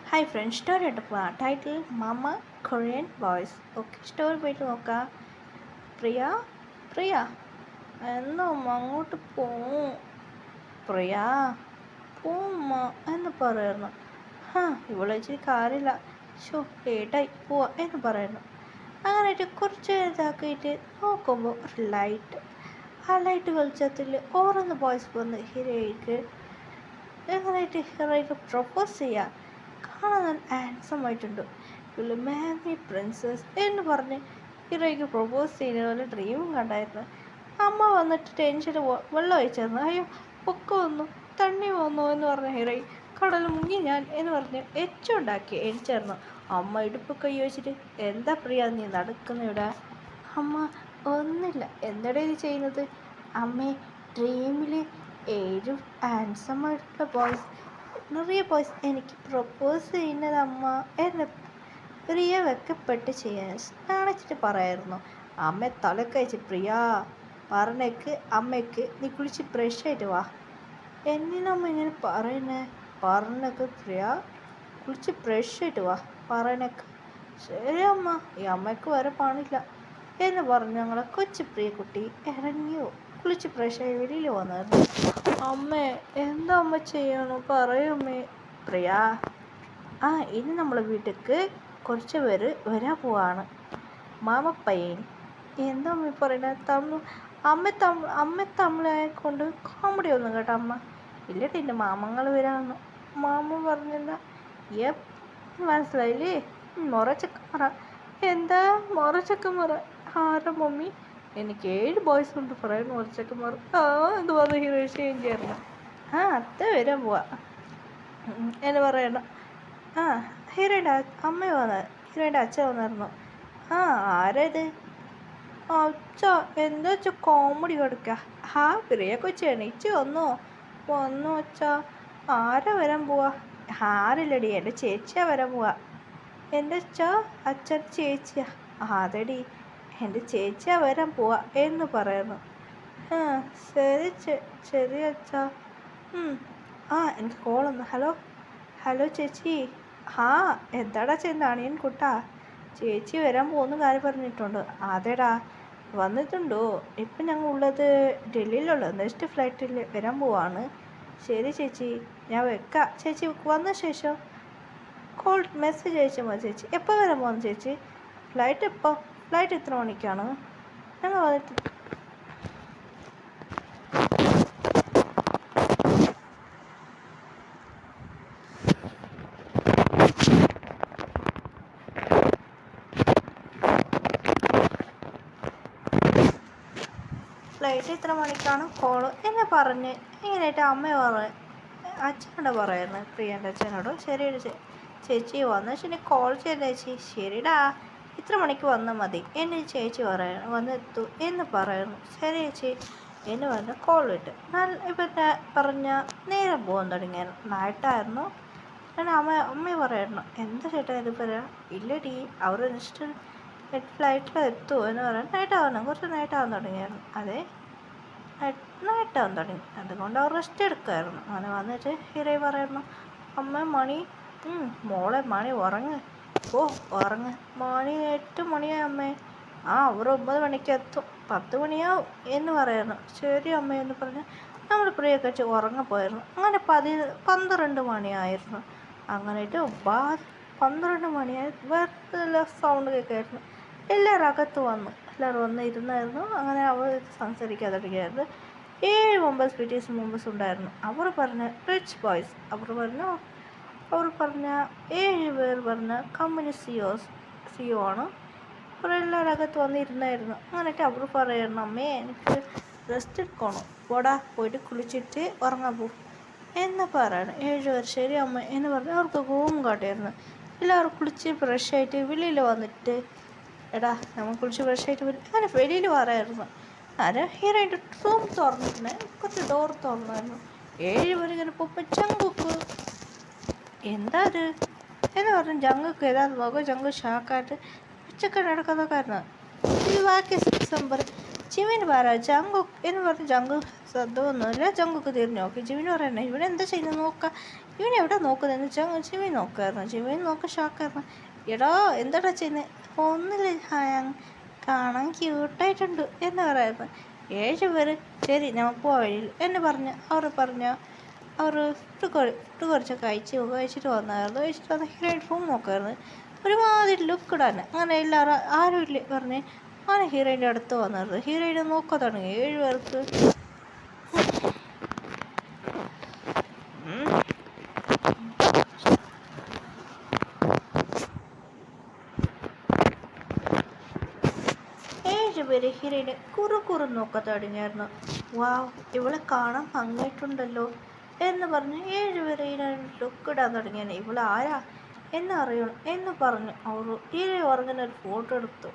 Hi friends, story ആയിട്ട് പോവാം. Title mama Korean boys. Okay, story പോയിട്ട് നോക്കാം. പ്രിയ പ്രിയ എന്നോ അങ്ങോട്ട് പോവും. പ്രിയ പോമ്മ എന്ന് പറയുന്നു. ഇവിടെ ഇച്ചിരി കാര്യമില്ല, ഷോ ലേറ്റായി പോവാ എന്ന് പറയുന്നു. അങ്ങനെയായിട്ട് കുറച്ച് ഇതാക്കിയിട്ട് നോക്കുമ്പോൾ ഒരു ലൈറ്റ്, ആ ലൈറ്റ് വെളിച്ചത്തിൽ ഓരോന്ന് ബോയ്സ് വന്ന് ഹീറോയ്ക്ക് ഹീറോയ്ക്ക് പ്രൊപ്പോസ് ചെയ്യാം. കാണാൻ ഹാൻസം ആയിട്ടുണ്ട്. മാമി പ്രിൻസസ് എന്ന് പറഞ്ഞ് ഹീറോയ്ക്ക് പ്രൊപ്പോസ് ചെയ്യുന്ന പോലെ ഡ്രീമും കണ്ടായിരുന്നു. അമ്മ വന്നിട്ട് ടെൻഷന് വെള്ളം ഒഴിച്ചായിരുന്നു. അയ്യോ പൊക്ക വന്നു, തണ്ണി വന്നു എന്ന് പറഞ്ഞ ഹീറോയി കടൽ മുങ്ങി ഞാൻ എന്ന് പറഞ്ഞ് എച്ചുണ്ടാക്കി എണിച്ചായിരുന്നു. അമ്മ ഇടുപ്പ് കൈ വെച്ചിട്ട് എന്താ പ്രിയ നീ നടക്കുന്നിവിടെ? അമ്മ ഒന്നില്ല, എന്തടേ ഇത് ചെയ്യുന്നത്? അമ്മേ, ഡ്രീമിൽ 7 ഹാൻസമായിട്ടുള്ള ബോയ്സ്, നിറയെ ബോയ്സ് എനിക്ക് പ്രൊപ്പോസ് ചെയ്യുന്നത് അമ്മ എന്ന് പ്രിയ വെക്കപ്പെട്ട് ചെയ്യാൻ കാണിച്ചിട്ട് പറയായിരുന്നു. അമ്മ തലക്കയച്ച് പ്രിയ പറഞ്ഞേക്ക് അമ്മയ്ക്ക് നീ കുളിച്ച് ഫ്രഷ് ആയിട്ട് വാ. എന്തിനമ്മ ഇങ്ങനെ പറയുന്നേ? പറഞ്ഞേക്ക് പ്രിയ കുളിച്ച് ഫ്രഷ് ആയിട്ട് വാ പറയണേക്ക്. ശരി അമ്മ, ഈ അമ്മയ്ക്ക് വരെ പാടില്ല എന്ന് പറഞ്ഞ് ഞങ്ങളെ കൊച്ചു പ്രിയ കുട്ടി ഇറങ്ങിയോ കുളിച്ച് ഫ്രഷായി വെളിയിൽ വന്നായിരുന്നു. അമ്മേ, എന്താ അമ്മ ചെയ്യണോ പറയമ്മേ. പ്രിയ, ഇനി നമ്മളെ വീട്ടിലേക്ക് കുറച്ച് പേര് വരാൻ പോവാണ്. മാമപ്പയ്യൻ. എന്താ അമ്മ പറയണത്? അമ്മ തമിഴായെ കൊണ്ട് കോമഡി ഒന്നും കേട്ടോ അമ്മ. ഇല്ലട്ടെ, എൻ്റെ മാമങ്ങൾ വരാമെന്ന് മാമ പറഞ്ഞല്ല. മനസ്സിലായില്ലേ? മുറച്ചക്കമറ. എന്താ മുറച്ചക്കമറ? ആരാ മമ്മി? എനിക്ക് 7 ബോയ്സ് കൊണ്ട് പറയാൻ മുറച്ചക്കമറ. എന്ന് പറഞ്ഞ ഹീറോ ചേഞ്ച് ചെയ്യാറുണ്ട്. അത്ത വരാൻ പോവാ എന്ന് പറയണം. ഹീറോയുടെ അമ്മ വന്നത്, ഹീറോയുടെ അച്ഛൻ വന്നായിരുന്നു. ആരാ ഇത്? അച്ഛ, എന്താ അച്ഛ കോമഡി കൊടുക്കുക? പ്രിയ കൊച്ചു എണീച്ച് വന്നോ? വന്നു അച്ഛാ. ആരാ വരാൻ പോവാ? ആരില്ലടി, എൻ്റെ ചേച്ചിയാ വരാൻ പോവാ. എൻ്റെ അച്ഛൻ ചേച്ചിയാ? അതെടി, എൻ്റെ ചേച്ചിയാ വരാൻ പോവാ എന്ന് പറയുന്നു. ശരി ശരി അച്ഛാ. എനിക്ക് കോളൊന്ന്. ഹലോ ഹലോ ചേച്ചി. എന്താടാ ചെയ്യുന്നത്? അണിയൻ കുട്ടാ, ചേച്ചി വരാൻ പോകുന്ന കാര്യം പറഞ്ഞിട്ടുണ്ട്. അതേടാ, വന്നിട്ടുണ്ടോ? ഇപ്പം ഞങ്ങൾ ഉള്ളത് ഡൽഹിയിലുള്ള നെക്സ്റ്റ് ഫ്ലൈറ്റിൽ വരാൻ പോവാണ്. ശരി ചേച്ചി, ഞാൻ വെക്കാം. ചേച്ചി വന്ന ശേഷം കോൾ മെസ്സേജ് അയച്ചാൽ മതി ചേച്ചി. എപ്പോൾ വരാൻ പോകുന്നു ചേച്ചി? ഫ്ലൈറ്റ് എത്ര മണിക്കാണ്? ഞങ്ങൾ വന്നിട്ട് ഫ്ലൈറ്റ് എത്ര മണിക്കാണ് കോള് എന്ന് പറഞ്ഞ് ഇങ്ങനെയായിട്ട് അമ്മ അച്ഛനോട് പറയുന്നു, പ്രിയൻ്റെ അച്ഛനോട്. ശരി ചേച്ചി വന്ന ശരി കോൾ ചെയ്ത ചേച്ചി. ശരിടാ, ഇത്ര മണിക്ക് വന്നാൽ മതി എന്ന് ചേച്ചി പറയുന്നു. വന്നെത്തു എന്ന് പറയുന്നു. ശരി ചേച്ചി എന്ന് പറഞ്ഞ് കോൾ ഇട്ട് ഇപ്പം പറഞ്ഞ നേരെ പോകാൻ തുടങ്ങിയായിരുന്നു. നൈറ്റായിരുന്നു. ഞാൻ അമ്മ പറയായിരുന്നു, എന്താ ചേട്ടാ ഇത് പറയാം? ഇല്ലടി, അവർ നെക്സ്റ്റ് ഫ്ലൈറ്റിൽ എത്തുമോ എന്ന് പറയാൻ. നൈറ്റാവുന്നു, കുറച്ച് നൈറ്റാവാൻ തുടങ്ങിയായിരുന്നു. അതെ, നൈറ്റാവാൻ തുടങ്ങി. അതുകൊണ്ട് അവർ റെസ്റ്റ് എടുക്കുമായിരുന്നു. അങ്ങനെ വന്നിട്ട് ഹീറോ പറയുന്നു, അമ്മ മണി, മോളെ മണി ഉറങ്ങ്. ഉറങ്ങ്, മണി 8 മണിയായി അമ്മേ. അവർ 9 മണിക്ക് എത്തും, 10 മണിയാവും എന്ന് പറയുന്നു. ശരി അമ്മ എന്ന് പറഞ്ഞ് നമ്മൾ പ്രിയൊക്കെ വെച്ച് ഉറങ്ങിപ്പോയിരുന്നു. അങ്ങനെ 12 മണിയായിരുന്നു. അങ്ങനെയിട്ട് 12 മണിയായി വേറെ സൗണ്ട് കേൾക്കായിരുന്നു. എല്ലാവരും അകത്ത് വന്നു, എല്ലാവരും വന്ന് ഇരുന്നായിരുന്നു. അങ്ങനെ അവർ സംസാരിക്കാൻ തുടങ്ങിയായിരുന്നു. 7 മെമ്പേഴ്സ് BTS മെമ്പേഴ്സ് ഉണ്ടായിരുന്നു. അവർ പറഞ്ഞ റിച്ച് ബോയ്സ്, അവർ പറഞ്ഞ 7 പേർ പറഞ്ഞ കമ്പനി CEO ആണ്. അവരെല്ലാവരും അകത്ത് വന്നിരുന്നായിരുന്നു. അങ്ങനെയിട്ട് അവർ പറയുന്നു, അമ്മേ എനിക്ക് റെസ്റ്റ് എടുക്കണം, പോയിട്ട് കുളിച്ചിട്ട് ഉറങ്ങാൻ പോകും എന്ന് പറയണം. 7 പേർ ശരി അമ്മ എന്ന് പറഞ്ഞ് അവർക്ക് റൂം കാട്ടിയായിരുന്നു. എല്ലാവരും കുളിച്ച് ഫ്രഷായിട്ട് വെളിയിൽ വന്നിട്ട്, എടാ നമ്മൾ കുളിച്ച് ഫ്രഷായിട്ട് അങ്ങനെ വെളിയിൽ പറയായിരുന്നു. ഹീറോയുടെ റൂം തുറന്നിട്ടുണ്ട്, കുറച്ച് ഡോർ തുറന്നായിരുന്നു. 7 പേർ ഇങ്ങനെ പോകുമ്പോൾ ജങ്കുക്ക് എന്താ അത് എന്ന് പറഞ്ഞു. ജങ്കുക്ക് ഏതാന്ന് നോക്കുക. ജങ്കു ഷാക്കായിട്ട് ഉച്ചക്കട നടക്കുന്നതൊക്കെയായിരുന്നു. ഇത് ബാക്കി ഡിസംബർ ജിമിന് പറ ജങ്കുക്ക് എന്ന് പറഞ്ഞ് ജങ്കു ശ്രദ്ധമൊന്നുമില്ല. ജങ്കുക്ക് തിരിഞ്ഞു നോക്കി. ജിമിന് പറയണേ, ഇവിടെ എന്താ ചെയ്യുന്നത് നോക്കാം ഇവനെവിടെ നോക്കുന്നതെന്ന് വെച്ചാൽ ജിമിൻ നോക്കുമായിരുന്നു. ജിമിൻ നോക്കി ഷോക്കായിരുന്നു. എടാ എന്താടാ ചെയ്യുന്നത്? ഒന്നില്ല ഹാങ്, കാണാൻ ക്യൂട്ടായിട്ടുണ്ട് എന്ന് പറയായിരുന്നു. 7 പേര് ശരി നമുക്ക് പോവാ വഴിയിൽ എന്ന് പറഞ്ഞ് അവർ ഫുഡ് കുറച്ചൊക്കെ കഴിച്ചിട്ട് വന്നായിരുന്നു. കഴിച്ചിട്ട് വന്ന് ഹീറോയിൻ റൂം നോക്കുമായിരുന്നു. ഒരുമാതിരി ലുക്ക് ഇടാൻ അങ്ങനെ എല്ലാവരും ആരും ഇല്ല പറഞ്ഞ് അങ്ങനെ ഹീറോയിൻ്റെ അടുത്ത് വന്നായിരുന്നു. ഹീറോയിനെ നോക്കാൻ തുടങ്ങി. 7 പേർക്ക് 7 പേര് ഹീറോയിനെ കുറുകുറു നോക്കാൻ തുടങ്ങിയായിരുന്നു. വാവ്, ഇവളെ കാണാൻ ഭംഗിയായിട്ടുണ്ടല്ലോ എന്ന് പറഞ്ഞ് 7 പേര് ഹീറോയിൻ ലുക്ക് ഇടാൻ തുടങ്ങിയാണ്. ഇവൾ ആരാ എന്നറിയണം എന്ന് പറഞ്ഞ് അവർ ഹീറോ ഉറങ്ങുന്ന ഒരു ഫോട്ടോ എടുത്തു.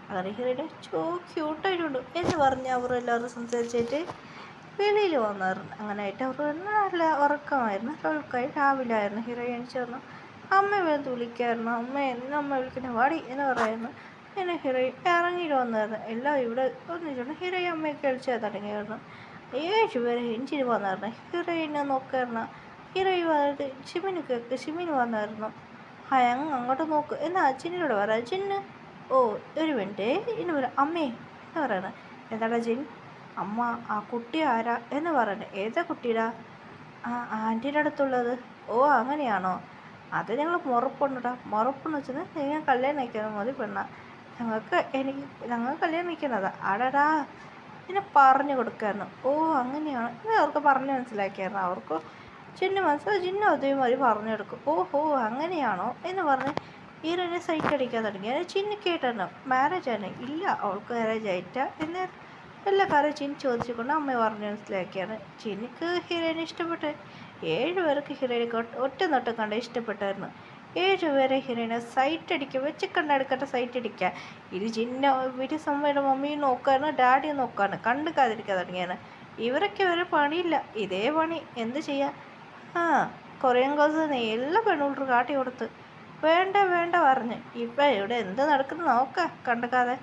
അങ്ങനെ ഹീറോയിനെ ക്യൂട്ടായിട്ടുണ്ട് എന്ന് പറഞ്ഞ് അവർ എല്ലാവരും സംസാരിച്ചിട്ട് വെളിയിൽ വന്നായിരുന്നു. അങ്ങനെയായിട്ട് അവർ നല്ല ഉറക്കമായിരുന്നു. രാവിലെ ആയിരുന്നു. ഹീറോയിൻ ചേർന്നു അമ്മ വേഗം വിളിക്കായിരുന്നു. അമ്മ അമ്മ വിളിക്കുന്ന വാടി എന്ന് പറയുന്നു. പിന്നെ ഹീറോയിൻ ഇറങ്ങിയിട്ട് വന്നായിരുന്നു. എല്ലാം ഇവിടെ ഒന്നിച്ചുകൊണ്ട് ഹീറോയിൻ അമ്മയൊക്കെ കളിച്ചാൽ തുടങ്ങിയായിരുന്നു. 7 പേര് എഞ്ചിന് വന്നായിരുന്നു. ഹീറോയിനെ നോക്കായിരുന്നു. ഹീറോയിൻ വന്നിട്ട് ഷിമിന് വന്നായിരുന്നു. അങ്ങ് അങ്ങോട്ട് നോക്ക് എന്നാ ജിന്നിനോട് പറയാം. ജിന്ന് ഓ ഒരു മിനിറ്റ് ഇന്ന് പറയാം അമ്മേ എന്ന് പറയണേ. എന്താടാ ജിൻ? അമ്മ ആ കുട്ടി ആരാ എന്ന് പറയണേ. ഏതാ കുട്ടിയുടെ? ആ ആൻറ്റീൻ്റെ അടുത്തുള്ളത്. ഓ അങ്ങനെയാണോ? അത് ഞങ്ങൾ മുറപ്പുണ്ടടാ. മുറപ്പെന്ന് വെച്ചാൽ നിങ്ങൾ കല്യാണം കഴിക്കുന്നത് മതി പെണ്ണ. ഞങ്ങൾ കല്യാണം കഴിക്കുന്നതാ. അടടാ എന്നെ പറഞ്ഞു കൊടുക്കായിരുന്നു. ഓ അങ്ങനെയാണ് ഇത് അവർക്ക് പറഞ്ഞ് മനസ്സിലാക്കിയായിരുന്നു. അവർക്ക് ജിന്നു മനസ്സിലായി. ജിന്നു അതേമാതിരി പറഞ്ഞു കൊടുക്കും. ഓഹോ അങ്ങനെയാണോ എന്ന് പറഞ്ഞ് ഹീറോയിനെ സൈറ്റ് അടിക്കാൻ തുടങ്ങി. അത് ചിന്നു കേട്ടോ മാരേജ് ആണ്. ഇല്ല അവൾക്ക് മാരേജ് ആയിട്ടാ എന്ന് എല്ലാ കാര്യം ചിന്നു ചോദിച്ചുകൊണ്ട് അമ്മ പറഞ്ഞ് മനസ്സിലാക്കിയാണ്. ചിന്നിക്ക് ഹീറോയിനെ ഇഷ്ടപ്പെട്ട്. 7 പേർക്ക് ഹീറോയിനെ ഒറ്റ നോട്ടം കണ്ട് ഇഷ്ടപ്പെട്ടായിരുന്നു. 7 പേരെ ഹീറോയിനെ സൈറ്റ് അടിക്കുക വെച്ച് കണ്ടെടുക്കട്ടെ സൈറ്റ് അടിക്കുക. ഇത് ജിന്ന വീട്ടിൽ സമ്മയുടെ മമ്മിയും നോക്കാണ് ഡാഡിയും നോക്കാണ് കണ്ടുക്കാതിരിക്കാൻ തുടങ്ങിയാണ്. ഇവരൊക്കെ ഒരു പണിയില്ല, ഇതേ പണി എന്ത് ചെയ്യാൻ. കൊറിയൻ കോഴ്സ് എല്ലാ പെണ്ണുപിള്ളേർ കാട്ടി കൊടുത്ത് വേണ്ട പറഞ്ഞ് ഇപ്പം ഇവിടെ എന്ത് നടക്കുന്നു നോക്കാം കണ്ടുക്കാതെ.